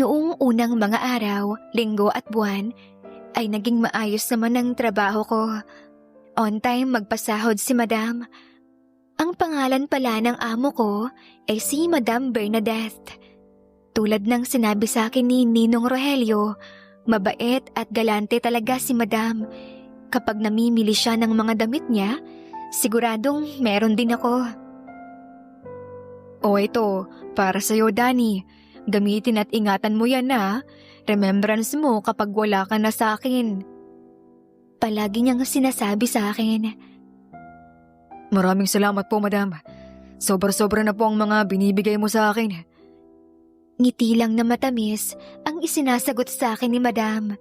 Noong unang mga araw, linggo at buwan, ay naging maayos naman ang trabaho ko. On time magpasahod si Madam. Ang pangalan pala ng amo ko ay si Madam Bernadette. Tulad ng sinabi sa akin ni Ninong Rogelio, mabait at galante talaga si Madam. Kapag namimili siya ng mga damit niya, siguradong meron din ako. O ito, para sa'yo Danny. Gamitin at ingatan mo yan na. Remembrance mo kapag wala ka na sa akin. Palagi niyang sinasabi sa akin. Maraming salamat po, Madam. Sobra-sobra na po ang mga binibigay mo sa akin. Ngiti lang na matamis ang isinasagot sa akin ni Madam.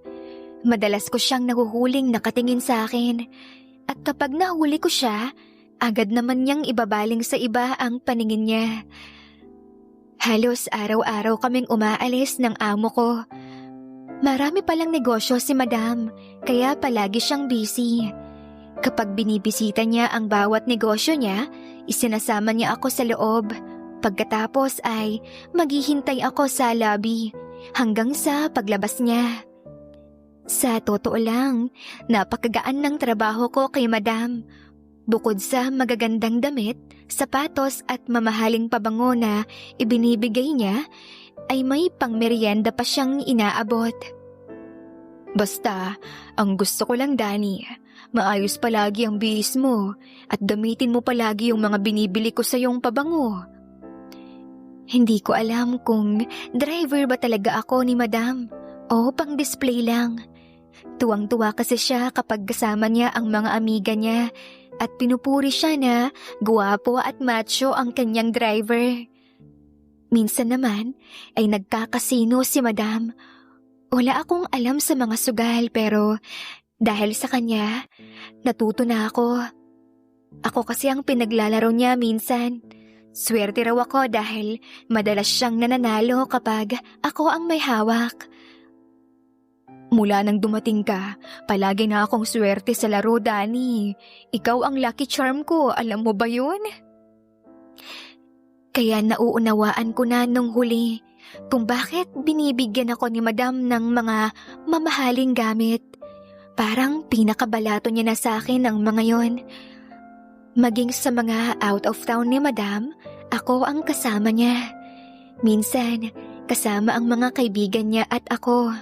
Madalas ko siyang nahuhuling nakatingin sa akin. At kapag nahuli ko siya, agad naman niyang ibabaling sa iba ang paningin niya. Halos araw-araw kaming umaalis ng amo ko. Marami palang negosyo si Madam, kaya palagi siyang busy. Kapag binibisita niya ang bawat negosyo niya, isinasama niya ako sa loob. Pagkatapos ay maghihintay ako sa lobby hanggang sa paglabas niya. Sa totoo lang, napakagaan ng trabaho ko kay Madam. Bukod sa magagandang damit, sapatos at mamahaling pabango na ibinibigay niya, ay may pangmeryenda pa siyang inaabot. Basta, ang gusto ko lang Danny, maayos palagi ang bihis mo at gamitin mo palagi yung mga binibili ko sa iyong pabango. Hindi ko alam kung driver ba talaga ako ni Madam o pang-display lang. Tuwang-tuwa kasi siya kapag kasama niya ang mga amiga niya at pinupuri siya na guwapo at macho ang kanyang driver. Minsan naman ay nagkakasino si Madam. Wala akong alam sa mga sugal pero dahil sa kanya, natuto na ako. Ako kasi ang pinaglalaro niya minsan. Swerte raw ako dahil madalas siyang nananalo kapag ako ang may hawak. Mula nang dumating ka, palagi na akong swerte sa laro, Danny. Ikaw ang lucky charm ko, alam mo ba yun? Kaya nauunawaan ko na nung huli kung bakit binibigyan ako ni Madam ng mga mamahaling gamit. Parang pinakabalato niya na sa akin ang mga yon. Maging sa mga out of town ni Madam, ako ang kasama niya. Minsan, kasama ang mga kaibigan niya at ako.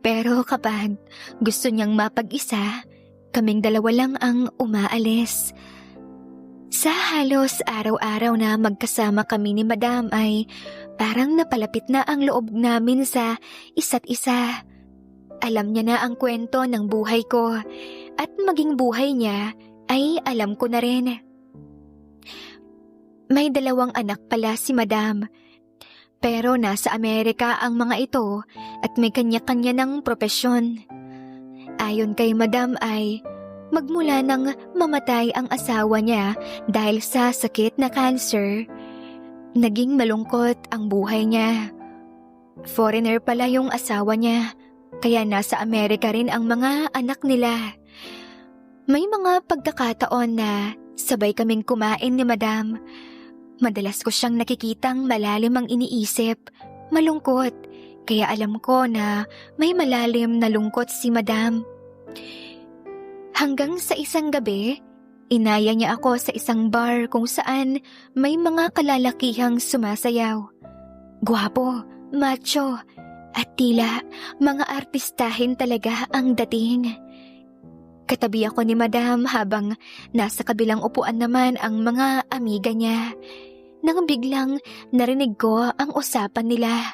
Pero kapag gusto niyang mapag-isa, kaming dalawa lang ang umaalis. Sa halos araw-araw na magkasama kami ni Madam ay parang napalapit na ang loob namin sa isa't isa. Alam niya na ang kwento ng buhay ko at maging buhay niya ay alam ko na rin. May 2 anak pala si Madam. Pero nasa Amerika ang mga ito at may kanya-kanya ng propesyon. Ayon kay Madam ay magmula nang mamatay ang asawa niya dahil sa sakit na cancer, naging malungkot ang buhay niya. Foreigner pala yung asawa niya, kaya nasa Amerika rin ang mga anak nila. May mga pagkakataon na sabay kaming kumain ni Madam. Madalas ko siyang nakikitang malalim ang iniisip, malungkot, kaya alam ko na may malalim na lungkot si Madam. Hanggang sa isang gabi, inaya niya ako sa isang bar kung saan may mga kalalakihang sumasayaw. Gwapo, macho, at tila mga artistahin talaga ang dating. Katabi ako ni Madam habang nasa kabilang upuan naman ang mga amiga niya. Nang biglang narinig ko ang usapan nila.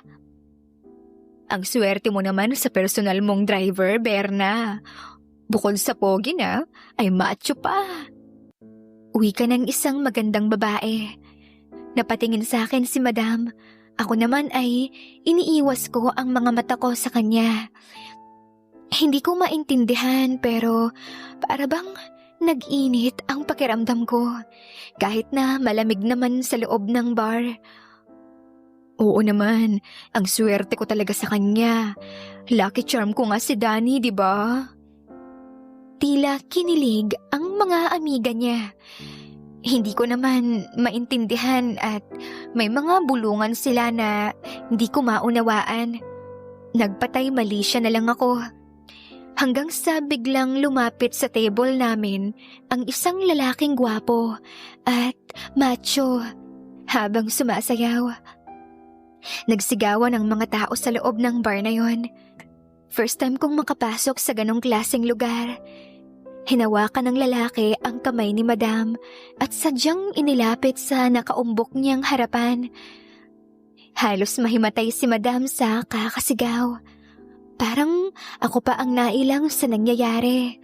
Ang swerte mo naman sa personal mong driver, Berna. Bukod sa pogi na, ay macho pa. Uwi ka ng isang magandang babae. Napatingin sa akin si Madam. Ako naman ay iniiwas ko ang mga mata ko sa kanya. Hindi ko maintindihan pero para bang nag-init ang pakiramdam ko. Kahit na malamig naman sa loob ng bar. Oo naman, ang swerte ko talaga sa kanya. Lucky charm ko nga si Danny, di ba? Tila kinilig ang mga amiga niya. Hindi ko naman maintindihan at may mga bulungan sila na hindi ko maunawaan. Nagpatay mali siya na lang ako. Hanggang sa biglang lumapit sa table namin ang isang lalaking gwapo at macho habang sumasayaw. Nagsigawan ang mga tao sa loob ng bar na yon. First time kong makapasok sa ganong klaseng lugar. Hinawakan ng lalaki ang kamay ni Madam at sadyang inilapit sa nakaumbok niyang harapan. Halos mahimatay si Madam sa kakasigaw. Parang ako pa ang nailang sa nangyayari.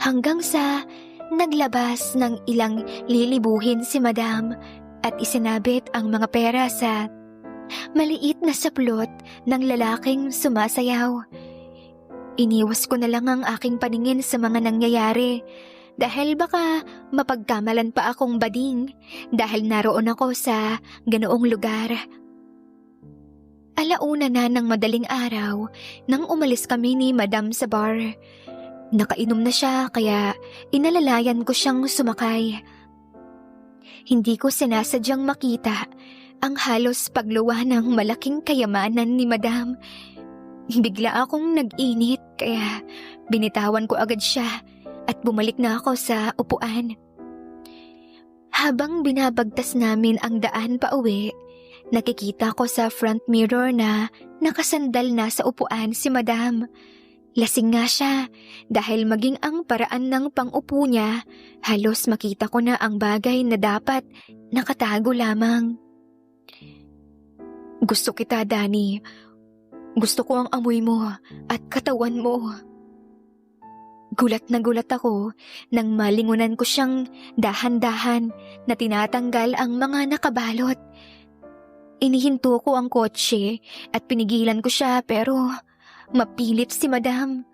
Hanggang sa naglabas ng ilang lilibuhin si Madam at isinabit ang mga pera sa maliit na saplot ng lalaking sumasayaw. Iniwas ko na lang ang aking paningin sa mga nangyayari dahil baka mapagkamalan pa akong bading dahil naroon ako sa ganoong lugar. Alauna na ng madaling araw nang umalis kami ni Madam sa bar. Nakainom na siya kaya inalalayan ko siyang sumakay. Hindi ko sinasadyang makita ang halos pagluwa ng malaking kayamanan ni Madam. Bigla akong nag-init kaya binitawan ko agad siya at bumalik na ako sa upuan. Habang binabagtas namin ang daan pa uwi, nakikita ko sa front mirror na nakasandal na sa upuan si Madam. Lasing nga siya dahil maging ang paraan ng pang-upo niya, halos makita ko na ang bagay na dapat nakatago lamang. Gusto kita, Danny. Gusto ko ang amoy mo at katawan mo. Gulat na gulat ako nang malingunan ko siyang dahan-dahan na tinatanggal ang mga nakabalot. Inihinto ko ang kotse at pinigilan ko siya pero mapilit si Madam.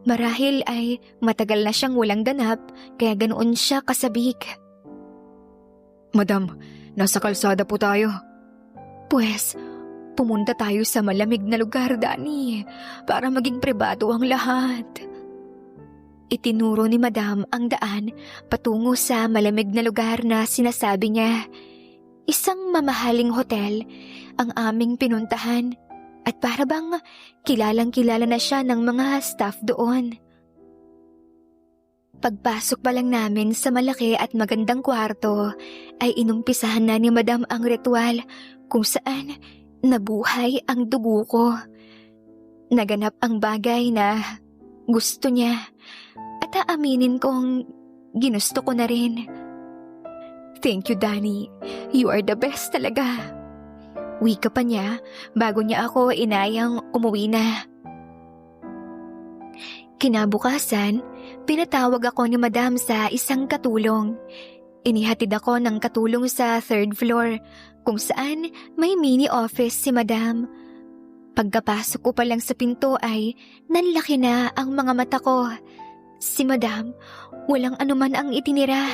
Marahil ay matagal na siyang walang ganap kaya ganoon siya kasabik. Madam, nasa kalsada po tayo. Pues, pumunta tayo sa malamig na lugar, Danny, para maging pribado ang lahat. Itinuro ni Madam ang daan patungo sa malamig na lugar na sinasabi niya. Isang mamahaling hotel ang aming pinuntahan at para bang kilalang-kilala na siya ng mga staff doon. Pagpasok pa lang namin sa malaki at magandang kwarto ay inumpisahan na ni Madam ang ritual kung saan nabuhay ang dugo ko. Naganap ang bagay na gusto niya at aaminin kong ginusto ko na rin. Thank you, Danny. You are the best talaga. Wika pa niya bago niya ako inayang umuwi na. Kinabukasan, pinatawag ako ni Madam sa isang katulong. Inihatid ako ng katulong sa 3rd floor kung saan may mini office si Madam. Pagkapasok ko pa lang sa pinto ay nanlaki na ang mga mata ko. Si Madam, walang anuman ang itinira,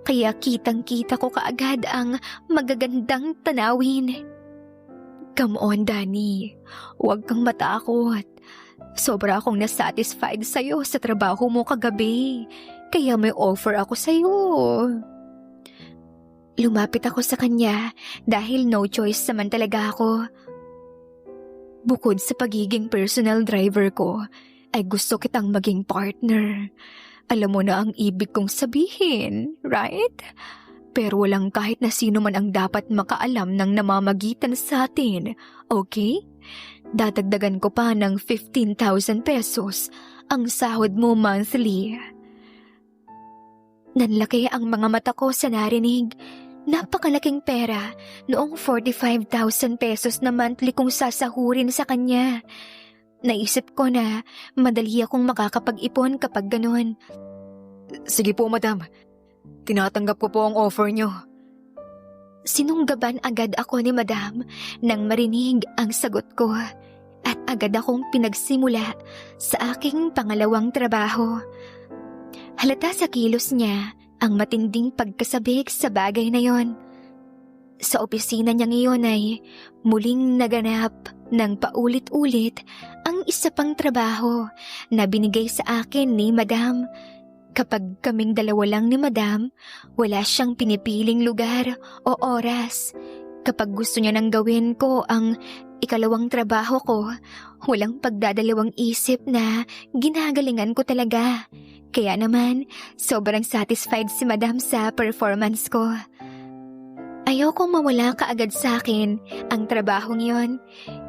kaya kitang-kita ko kaagad ang magagandang tanawin. Come on, Danny. Huwag kang matakot. Sobra akong nasatisfied sa'yo sa trabaho mo kagabi, kaya may offer ako sa'yo. Lumapit ako sa kanya dahil no choice naman talaga ako. Bukod sa pagiging personal driver ko, ay gusto kitang maging partner. Alam mo na ang ibig kong sabihin, right? Pero walang kahit na sino man ang dapat makaalam ng namamagitan sa atin, okay? Dadagdagan ko pa ng 15,000 pesos ang sahod mo monthly. Nanlaki ang mga mata ko sa narinig. Napakalaking pera noong 45,000 pesos na monthly kong sasahurin sa kanya. Naisip ko na madali akong makakapag-ipon kapag ganun. Sige po, Madam. Tinatanggap ko po ang offer niyo. Sinunggaban agad ako ni Madam nang marinig ang sagot ko at agad akong pinagsimula sa aking pangalawang trabaho. Halata sa kilos niya ang matinding pagkasabik sa bagay na yon. Sa opisina niya ngayon ay muling naganap ng paulit-ulit ang isa pang trabaho na binigay sa akin ni Madam. Kapag kaming dalawa lang ni Madam, wala siyang pinipiling lugar o oras. Kapag gusto niya nang gawin ko ang Ikalawang trabaho ko, walang pagdadalawang isip na ginagalingan ko talaga. Kaya naman, sobrang satisfied si Madam sa performance ko. Ayokong mawala kaagad sa akin ang trabahong yon.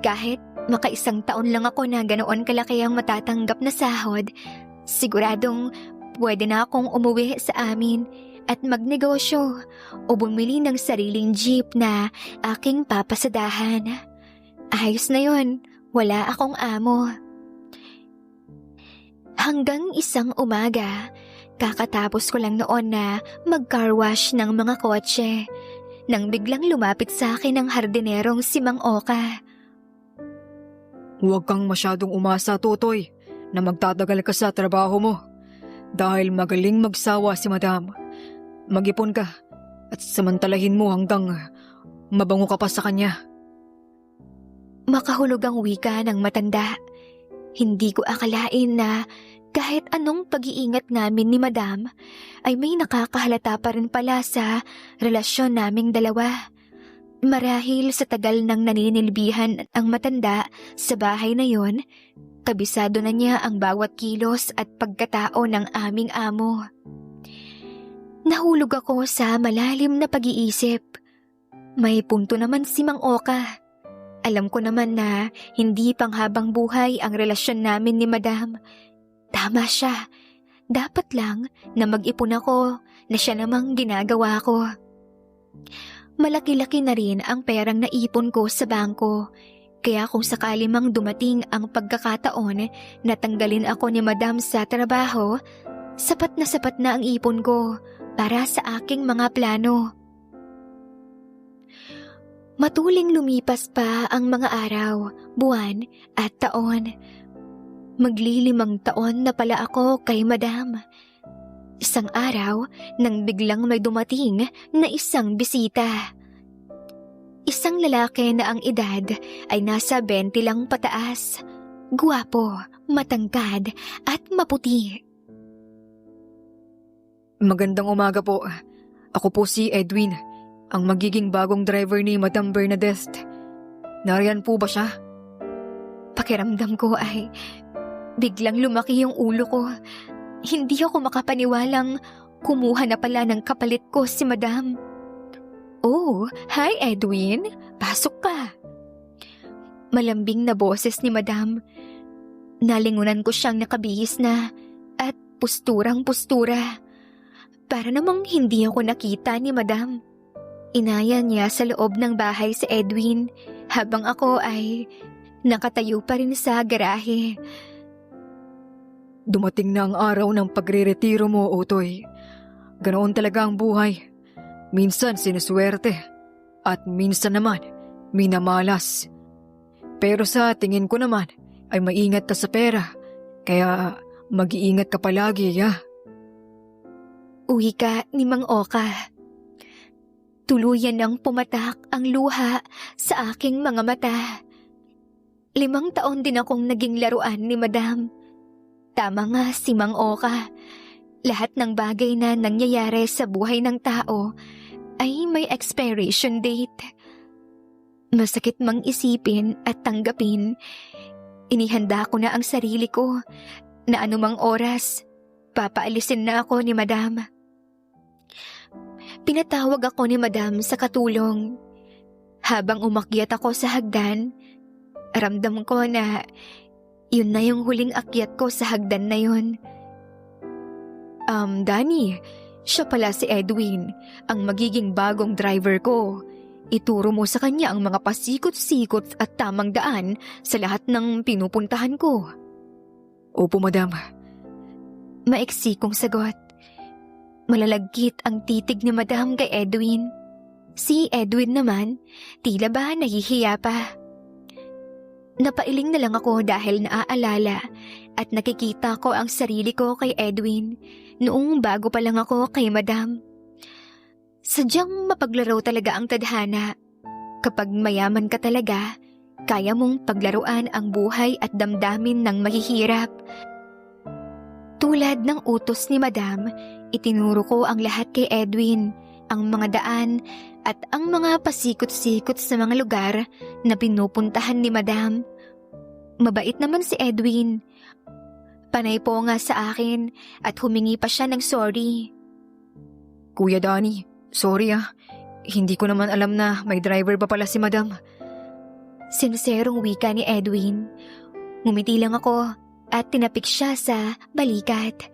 Kahit makaisang taon lang ako na ganoon kalaki ang matatanggap na sahod, siguradong pwede na akong umuwi sa amin at magnegosyo o bumili ng sariling jeep na aking papasadahan. Ayos na yon, wala akong amo. Hanggang isang umaga, kakatapos ko lang noon na mag-car wash ng mga kotse, nang biglang lumapit sa akin ang hardinerong si Mang Oka. Huwag kang masyadong umasa, Totoy, na magtatagal ka sa trabaho mo. Dahil magaling magsawa si Madam. Mag-ipon ka at samantalahin mo hanggang mabango ka pa sa kanya. Makahulog ang wika ng matanda. Hindi ko akalain na kahit anong pag-iingat namin ni Madam ay may nakakahalata pa rin pala sa relasyon naming dalawa. Marahil sa tagal ng naninilbihan ang matanda sa bahay na yon, kabisado na niya ang bawat kilos at pagkatao ng aming amo. Nahulog ako sa malalim na pag-iisip. May punto naman si Mang Oka. Alam ko naman na hindi panghabang buhay ang relasyon namin ni Madam. Tama siya. Dapat lang na mag-ipon ako na siya namang ginagawa ko. Malaki-laki na rin ang perang naipon ko sa bangko. Kaya kung sakali mang dumating ang pagkakataon na tanggalin ako ni Madam sa trabaho, sapat na ang ipon ko para sa aking mga plano. Matuling lumipas pa ang mga araw, buwan at taon. Maglilimang taon na pala ako kay Madam. Isang araw nang biglang may dumating na isang bisita. Isang lalaki na ang edad ay nasa 20 lang pataas. Guwapo, matangkad at maputi. Magandang umaga po. Ako po si Edwin, ang magiging bagong driver ni Madam Bernadette. Nariyan po ba siya? Pakiramdam ko ay biglang lumaki yung ulo ko. Hindi ako makapaniwalang kumuha na pala ng kapalit ko si Madam. Oh, hi Edwin. Pasok ka. Malambing na boses ni Madam. Nalingunan ko siyang nakabihis na at posturang-postura. Para namang hindi ako nakita ni Madam. Inaya niya sa loob ng bahay si Edwin habang ako ay nakatayo pa rin sa garahe. Dumating na ang araw ng pagre-retiro mo, Otoy. Ganoon talaga ang buhay. Minsan sinuswerte at minsan naman minamalas. Pero sa tingin ko naman ay maingat ka sa pera. Kaya mag-iingat ka palagi, ya. Uwi ka ni Mang Oka. Tuluyan nang pumatak ang luha sa aking mga mata. 5 taon din akong naging laruan ni Madam. Tama nga si Mang Oka. Lahat ng bagay na nangyayari sa buhay ng tao ay may expiration date. Masakit mang isipin at tanggapin, inihanda ko na ang sarili ko na anumang oras, papaalisin na ako ni Madam. Pinatawag ako ni Madam sa katulong. Habang umakyat ako sa hagdan, ramdam ko na yun na yung huling akyat ko sa hagdan na yun. Danny, siya pala si Edwin, ang magiging bagong driver ko. Ituro mo sa kanya ang mga pasikot-sikot at tamang daan sa lahat ng pinupuntahan ko. Opo, Madam. Maiksi kong sagot. Malalagkit ang titig ni Madam kay Edwin. Si Edwin naman, tila ba nahihiya pa. Napailing na lang ako dahil naaalala at nakikita ko ang sarili ko kay Edwin noong bago pa lang ako kay Madam. Sadyang mapaglaro talaga ang tadhana. Kapag mayaman ka talaga, kaya mong paglaruan ang buhay at damdamin ng mahihirap. Tulad ng utos ni Madam, itinuro ko ang lahat kay Edwin ang mga daan at ang mga pasikot-sikot sa mga lugar na pinupuntahan ni Madam. Mabait naman si Edwin. Panay po nga sa akin at humingi pa siya ng sorry. Kuya Danny, sorry ah. Hindi ko naman alam na may driver pa pala si Madam. Sinserong wika ni Edwin. Ngumiti lang ako at tinapik siya sa balikat.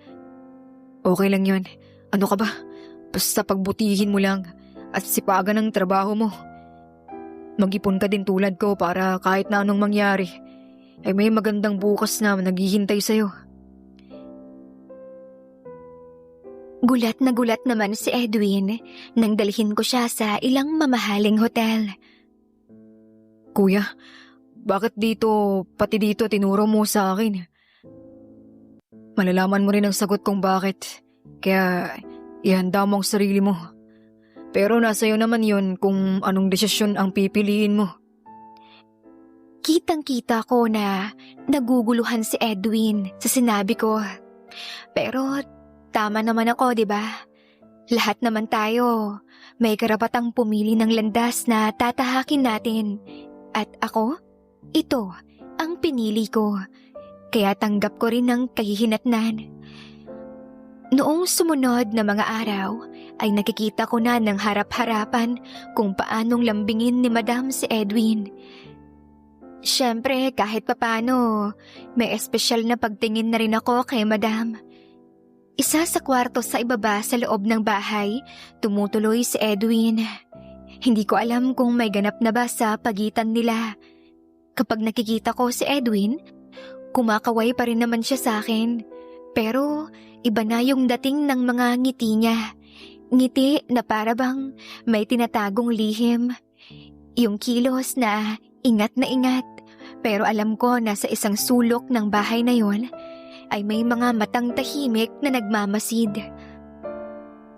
Okay lang yun. Ano ka ba? Basta pagbutihin mo lang at sipagan ng trabaho mo. Mag-ipon ka din tulad ko para kahit na anong mangyari, ay may magandang bukas na naghihintay sa'yo. Gulat na gulat naman si Edwin nang dalhin ko siya sa ilang mamahaling hotel. Kuya, bakit pati dito tinuro mo sa akin? Malalaman mo rin ang sagot kung bakit. Kaya ihanda mo ang sarili mo. Pero nasa iyo naman yun kung anong desisyon ang pipiliin mo. Kitang-kita ko na naguguluhan si Edwin sa sinabi ko. Pero tama naman ako, di ba? Lahat naman tayo may karapatang pumili ng landas na tatahakin natin. At ako, ito ang pinili ko. Kaya tanggap ko rin ang kahihinatnan. Noong sumunod na mga araw ay nakikita ko na ng harap-harapan kung paanong lambingin ni Madam si Edwin. Siyempre kahit papano, may espesyal na pagtingin na rin ako kay Madam. Isa sa kwarto sa ibaba sa loob ng bahay, tumutuloy si Edwin. Hindi ko alam kung may ganap na ba sa pagitan nila. Kapag nakikita ko si Edwin, kumakaway pa rin naman siya sa akin. Pero iba na yung dating ng mga ngiti niya. Ngiti na para bang may tinatagong lihim. Yung kilos na ingat, pero alam ko na sa isang sulok ng bahay na yon ay may mga matang tahimik na nagmamasid.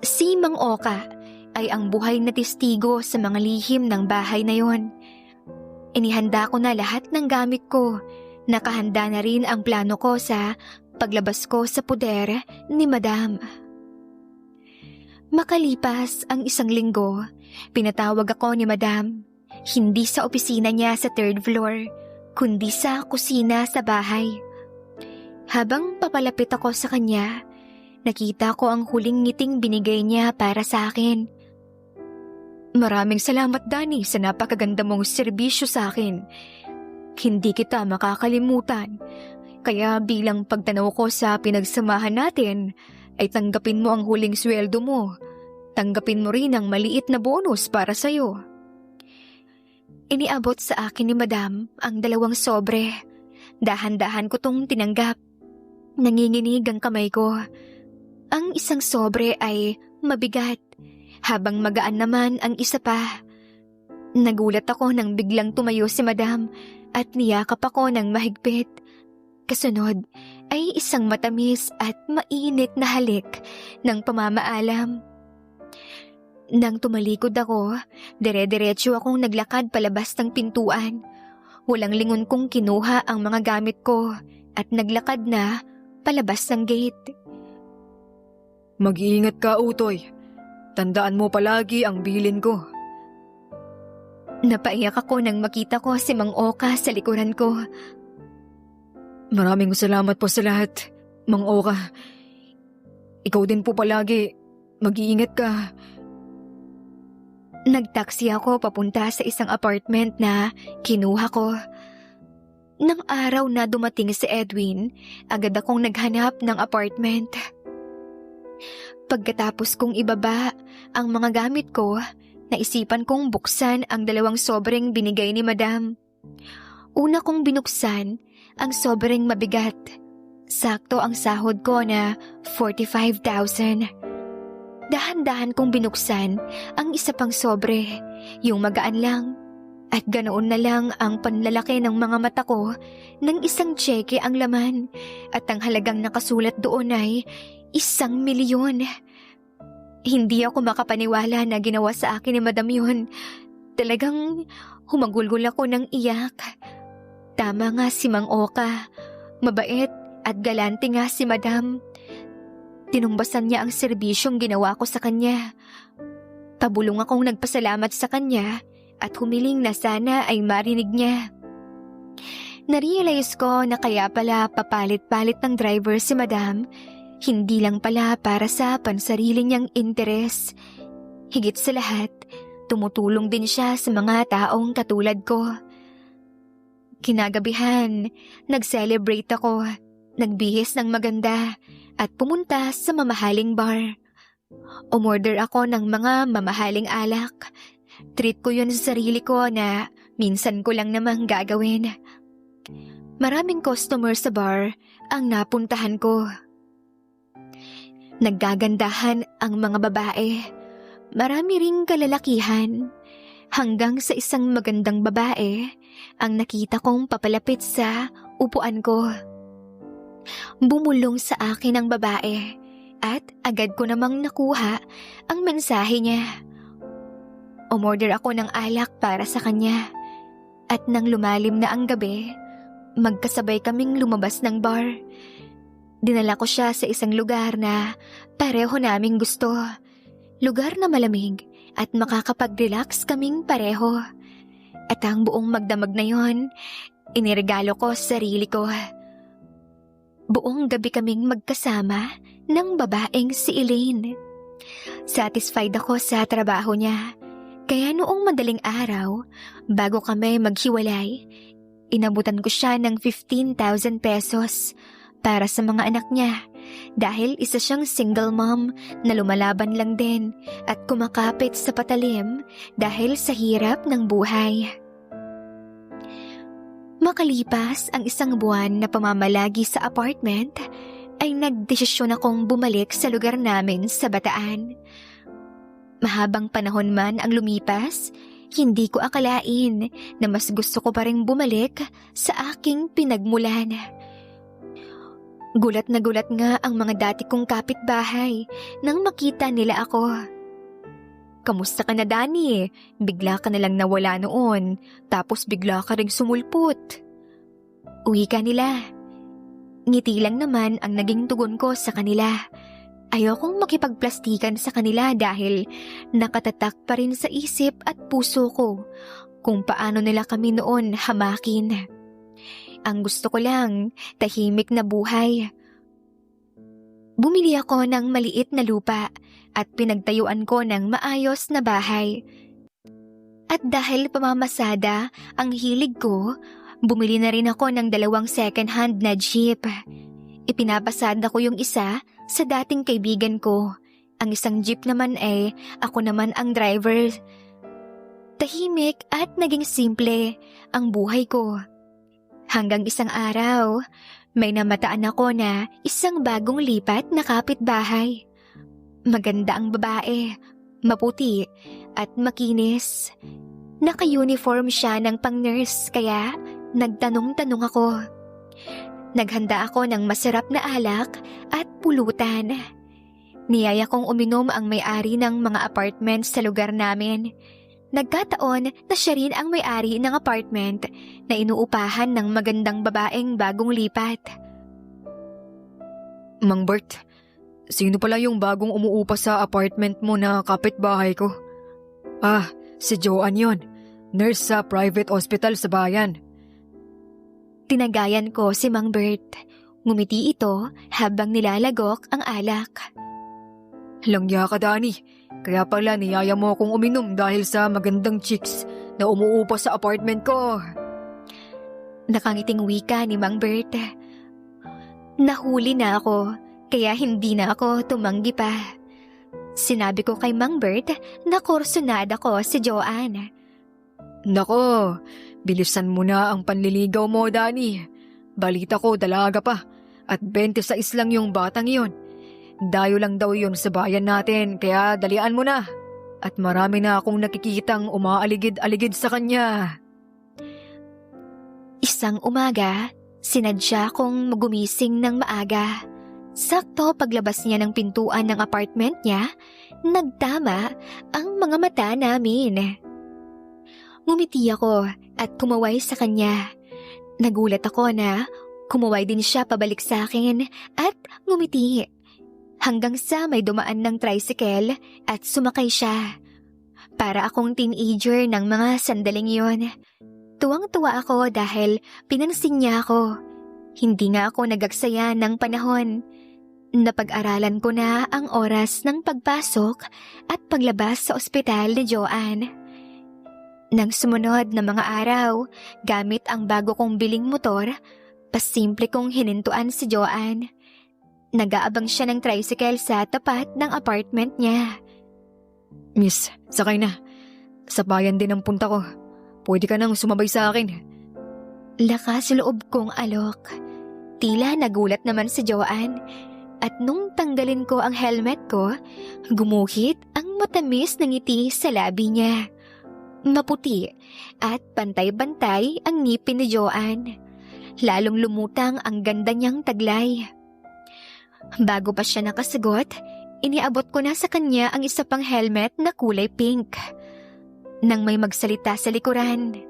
Si Mang Oka ay ang buhay na testigo sa mga lihim ng bahay na yon. Inihanda ko na lahat ng gamit ko. Nakahanda na rin ang plano ko sa paglabas ko sa puder ni Madam. Makalipas ang isang linggo, pinatawag ako ni Madam. Hindi sa opisina niya sa 3rd floor, kundi sa kusina sa bahay. Habang papalapit ako sa kanya, nakita ko ang huling ngiting binigay niya para sa akin. Maraming salamat, Danny, sa napakaganda mong serbisyo sa akin. Hindi kita makakalimutan. Kaya bilang pagtanaw ko sa pinagsamahan natin, ay tanggapin mo ang huling sweldo mo. Tanggapin mo rin ang maliit na bonus para sa'yo. Iniabot sa akin ni Madam ang 2 sobre. Dahan-dahan ko tong tinanggap. Nanginginig ang kamay ko. Ang isang sobre ay mabigat, habang magaan naman ang isa pa. Nagulat ako nang biglang tumayo si Madam at niyakap ako ng mahigpit. Kasunod ay isang matamis at mainit na halik ng pamamaalam. Nang tumalikod ako, dire-diretso akong naglakad palabas ng pintuan. Walang lingon kong kinuha ang mga gamit ko at naglakad na palabas ng gate. Mag-iingat ka, Utoy. Tandaan mo palagi ang bilin ko. Napaiyak ako nang makita ko si Mang Oka sa likuran ko. Maraming salamat po sa lahat, Mang Oka. Ikaw din po palagi. Mag-iingat ka. Nagtaksi ako papunta sa isang apartment na kinuha ko. Nang araw na dumating si Edwin, agad akong naghanap ng apartment. Pagkatapos kong ibaba ang mga gamit ko, naisipan kong buksan ang 2 sobreng binigay ni Madam. Una kong binuksan ang sobreng mabigat. Sakto ang sahod ko na 45,000. Dahan-dahan kong binuksan ang isa pang sobre, yung magaan lang. At ganoon na lang ang panlalaki ng mga mata ko ng isang tseke ang laman at ang halagang nakasulat doon ay 1,000,000. Hindi ako makapaniwala na ginawa sa akin ni Madam yun. Talagang humagulgol ako ng iyak. Tama nga si Mang Oka. Mabait at galante nga si Madam. Tinumbasan niya ang serbisyong ginawa ko sa kanya. Pabulong akong nagpasalamat sa kanya at humiling na sana ay marinig niya. Narealize ko na kaya pala papalit-palit ng driver si Madam, hindi lang pala para sa pansarili niyang interes. Higit sa lahat, tumutulong din siya sa mga taong katulad ko. Kinagabihan, nag-celebrate ako, nagbihis ng maganda at pumunta sa mamahaling bar. Umorder ako ng mga mamahaling alak. Treat ko yun sa sarili ko na minsan ko lang namang gagawin. Maraming customer sa bar ang napuntahan ko. Naggagandahan ang mga babae. Marami ring kalalakihan. Hanggang sa isang magandang babae ang nakita kong papalapit sa upuan ko. Bumulong sa akin ang babae at agad ko namang nakuha ang mensahe niya. Umorder ako ng alak para sa kanya at nang lumalim na ang gabi, magkasabay kaming lumabas ng bar. Dinala ko siya sa isang lugar na pareho naming gusto. Lugar na malamig at makakapag-relax kaming pareho. At ang buong magdamag na yon, iniregalo ko sa sarili ko. Buong gabi kaming magkasama ng babaeng si Elaine. Satisfied ako sa trabaho niya. Kaya noong madaling araw, bago kami maghiwalay, inabutan ko siya ng 15,000 pesos para sa mga anak niya dahil isa siyang single mom na lumalaban lang din at kumakapit sa patalim dahil sa hirap ng buhay. Makalipas ang isang buwan na pamamalagi sa apartment, ay nagdesisyon akong bumalik sa lugar namin sa Bataan. Mahabang panahon man ang lumipas, hindi ko akalain na mas gusto ko pa rin bumalik sa aking pinagmulan. Gulat na gulat nga ang mga dati kong kapitbahay nang makita nila ako. "Kamusta ka na, Dani? Bigla ka nalang nawala noon, tapos bigla ka ring sumulpot." Uwi ka nila. Ngiti lang naman ang naging tugon ko sa kanila. Ayokong makipagplastikan sa kanila dahil nakatatak pa rin sa isip at puso ko kung paano nila kami noon hamakin. Ang gusto ko lang, tahimik na buhay. Bumili ako ng maliit na lupa at pinagtayuan ko ng maayos na bahay. At dahil pamamasada ang hilig ko, bumili na rin ako ng 2 second-hand na jeep. Ipinapasada ko yung isa sa dating kaibigan ko. Ang isang jeep naman ako naman ang driver. Tahimik at naging simple ang buhay ko. Hanggang isang araw, may namataan ako na isang bagong lipat na kapitbahay. Maganda ang babae, maputi at makinis. Naka-uniform siya ng pang-nurse kaya nagtanong-tanong ako. Naghanda ako ng masarap na alak at pulutan. Niyaya kong uminom ang may-ari ng mga apartment sa lugar namin. Nagkataon na siya rin ang may-ari ng apartment na inuupahan ng magandang babaeng bagong lipat. Mang Bert, sino pala yung bagong umuupa sa apartment mo na kapitbahay ko? Ah, si Joanne yon. Nurse sa private hospital sa bayan. Tinagayan ko si Mang Bert. Ngumiti ito habang nilalagok ang alak. Langya ka, Dani. Kaya pala niyaya mo akong uminom dahil sa magandang chicks na umuupa sa apartment ko. Nakangiting wika ni Mang Bert. Nahuli na ako, kaya hindi na ako tumanggi pa. Sinabi ko kay Mang Bert na kursunada ko si Joanne. Nako, bilisan mo na ang panliligaw mo, Dani. Balita ko dalaga pa at 26 lang yung batang yon. Dayo lang daw yun sa bayan natin, kaya dalian mo na. At marami na akong nakikitang umaaligid-aligid sa kanya. Isang umaga, sinadya kong gumising ng maaga. Sakto paglabas niya ng pintuan ng apartment niya, nagtama ang mga mata namin. Ngumiti ako at kumaway sa kanya. Nagulat ako na kumaway din siya pabalik sa akin at ngumiti. Hanggang sa may dumaan ng tricycle at sumakay siya. Para akong teenager ng mga sandaling yon. Tuwang-tuwa ako dahil pinansin niya ako. Hindi nga ako nagagsaya ng panahon. Napag-aralan ko na ang oras ng pagpasok at paglabas sa ospital ni Joanne. Nang sumunod na mga araw, gamit ang bago kong biling motor, pasimple kong hinintuan si Joanne. Nag-aabang siya ng tricycle sa tapat ng apartment niya. Miss, sakay na. Sa bayan din ang punta ko. Pwede ka nang sumabay sa akin. Lakas loob kong alok. Tila nagulat naman si Joanne. At nung tanggalin ko ang helmet ko, gumuhit ang matamis na ngiti sa labi niya. Maputi at pantay-bantay ang ngipin ni Joanne. Lalong lumutang ang ganda niyang taglay. Bago pa siya nakasagot, iniabot ko na sa kanya ang isa pang helmet na kulay pink. Nang may magsalita sa likuran.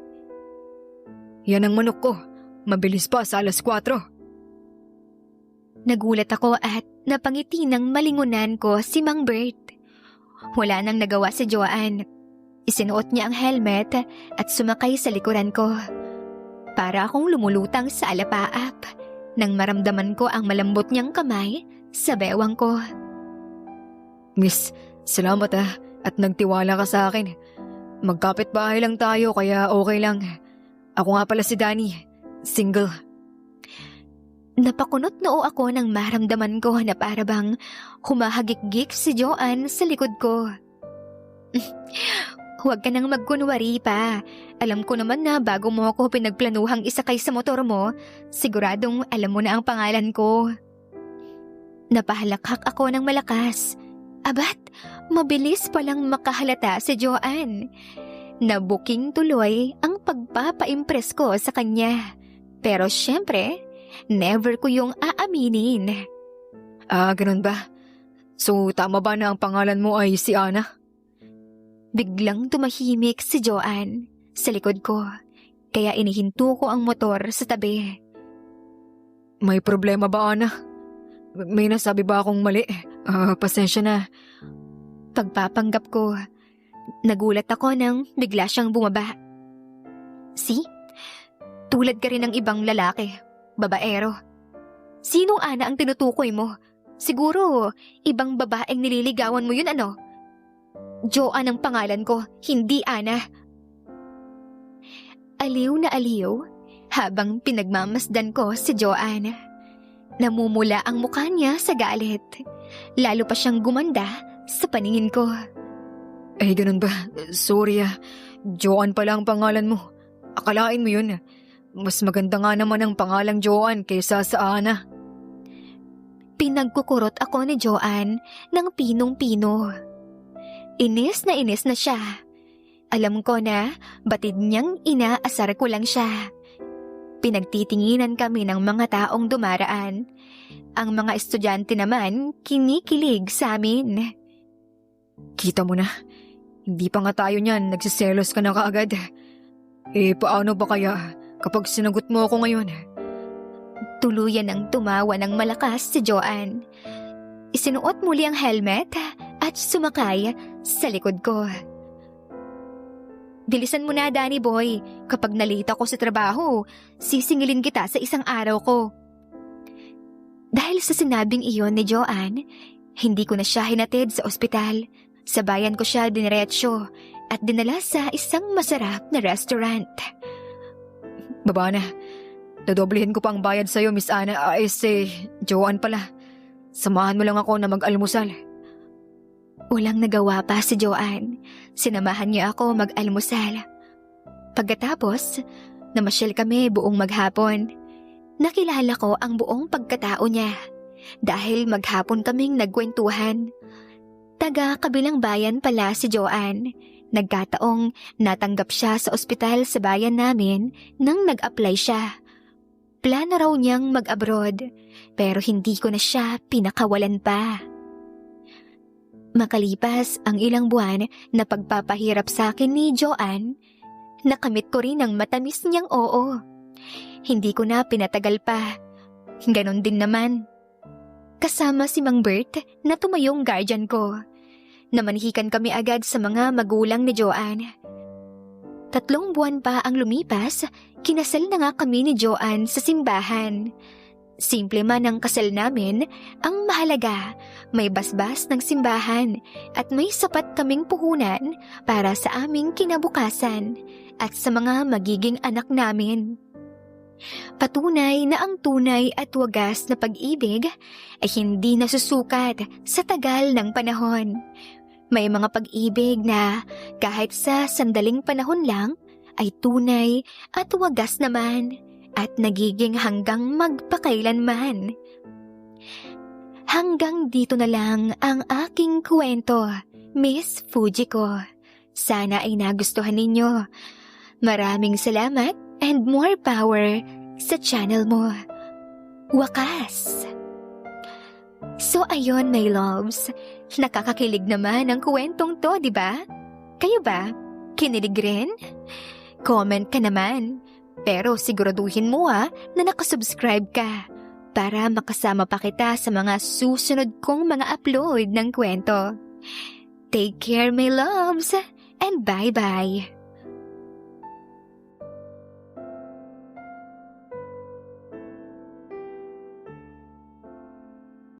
Yan ang manok ko. Mabilis pa sa 4:00. Nagulat ako at napangiti ng malingunan ko si Mang Bert. Wala nang nagawa si Joanne. Isinuot niya ang helmet at sumakay sa likuran ko. Para akong lumulutang sa alapaap nang maramdaman ko ang malambot niyang kamay sa bewang ko. Miss, salamat at nagtiwala ka sa akin. Magkapit-bahay lang tayo kaya okay lang. Ako nga pala si Danny, single. Napakunot noo ako nang maramdaman ko na para bang humahagik-gik si Joanne sa likod ko. Huwag ka nang magkunwari pa. Alam ko naman na bago mo ako pinagplanuhang isakay sa motor mo, siguradong alam mo na ang pangalan ko. Napahalakhak ako ng malakas. Abat, mabilis palang makahalata si Joanne. Nabuking tuloy ang pagpapa-impress ko sa kanya. Pero syempre, never ko yung aaminin. Ganun ba? So tama ba na ang pangalan mo ay si Ana? Biglang tumahimik si Joanne sa likod ko, kaya inihinto ko ang motor sa tabi. May problema ba, Ana? May nasabi ba akong mali? Pasensya na. Pagpapanggap ko, nagulat ako nang bigla siyang bumaba. See? Tulad ka rin ng ibang lalaki, babaero. Sinong Ana ang tinutukoy mo? Siguro, ibang babaeng nililigawan mo yun ano? Joanne ang pangalan ko, hindi Ana. Aliw na aliw habang pinagmamasdan ko si Joanne. Namumula ang mukha niya sa galit. Lalo pa siyang gumanda sa paningin ko. Ay, ganun ba? Sorry Joanne pala ang pangalan mo. Akalain mo yun. Mas maganda nga naman ang pangalang Joanne kaysa sa Ana. Pinagkukurot ako ni Joanne ng pinong-pino. Inis na siya. Alam ko na batid niyang inaasar ko lang siya. Pinagtitinginan kami ng mga taong dumaraan. Ang mga estudyante naman kinikilig sa amin. Kita mo na, hindi pa nga tayo niyan, nagsiselos ka na kaagad. Paano ba kaya kapag sinagot mo ako ngayon? Tuluyan ang tumawa ng malakas si Joanne. Isinuot muli ang helmet at sumakay sa likod ko. Bilisan mo na, Danny boy. Kapag nalita ko sa trabaho, sisingilin kita sa isang araw ko. Dahil sa sinabing iyon ni Joanne, hindi ko na siya hinatid sa ospital. Sa bayan ko siya diniretsyo at dinala sa isang masarap na restaurant. Baba na. Dadoblehin ko pang bayad sa'yo, Miss Ana. Joanne pala. Samahan mo lang ako na mag-almusal. Walang nagawa pa si Joanne. Sinamahan niya ako mag-almusal. Pagkatapos, namasyal kami buong maghapon. Nakilala ko ang buong pagkatao niya dahil maghapon kaming nagkwentuhan. Taga kabilang bayan pala si Joanne. Nagkataong natanggap siya sa ospital sa bayan namin nang nag-apply siya. Plano raw niyang mag-abroad pero hindi ko na siya pinakawalan pa. Makalipas ang ilang buwan na pagpapahirap sa akin ni Joanne, nakamit ko rin ang matamis niyang oo. Hindi ko na pinatagal pa. Ganon din naman. Kasama si Mang Bert na tumayong guardian ko. Namanhikan kami agad sa mga magulang ni Joanne. 3 buwan pa ang lumipas, kinasal na nga kami ni Joanne sa simbahan. Simple man ang kasal namin, ang mahalaga, may basbas ng simbahan at may sapat kaming puhunan para sa aming kinabukasan at sa mga magiging anak namin. Patunay na ang tunay at wagas na pag-ibig ay hindi nasusukat sa tagal ng panahon. May mga pag-ibig na kahit sa sandaling panahon lang ay tunay at wagas naman at nagiging hanggang magpakailanman. Hanggang dito na lang ang aking kwento, Miss Fujiko. Sana ay nagustuhan ninyo. Maraming salamat and more power sa channel mo. Wakas! So ayun, my loves, nakakakilig naman ang kwentong to, di ba? Kayo ba? Kinilig rin? Comment ka naman. Pero siguraduhin mo na nakasubscribe ka para makasama pa kita sa mga susunod kong mga upload ng kwento. Take care, my loves, and bye-bye!